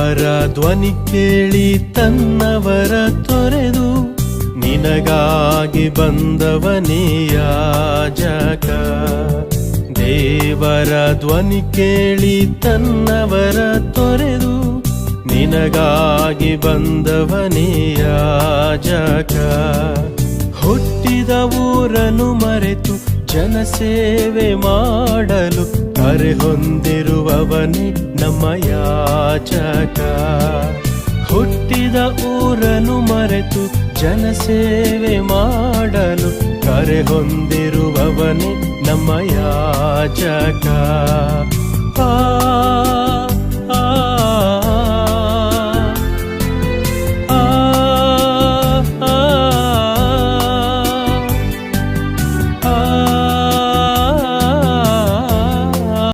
ದೇವರ ಧ್ವನಿ ಕೇಳಿ ತನ್ನವರ ತೊರೆದು ನಿನಗಾಗಿ ಬಂದವನೇ ಯಾಜಕ. ದೇವರ ಧ್ವನಿ ಕೇಳಿ ತನ್ನವರ ತೊರೆದು ನಿನಗಾಗಿ ಬಂದವನೇ ಯಾಜಕ. ಹುಟ್ಟಿದ ಊರನ್ನು ಮರೆತು ಜನಸೇವೆ ಮಾಡಲು ಕರೆ ಹೊಂದಿರುವವನೇ ನಮ್ಮ ಯಾಜಕ. ಹುಟ್ಟಿದ ಊರನ್ನು ಮರೆತು ಜನಸೇವೆ ಮಾಡಲು ಕರೆ ಹೊಂದಿರುವವನೇ ನಮ್ಮ ಯಾಜಕ.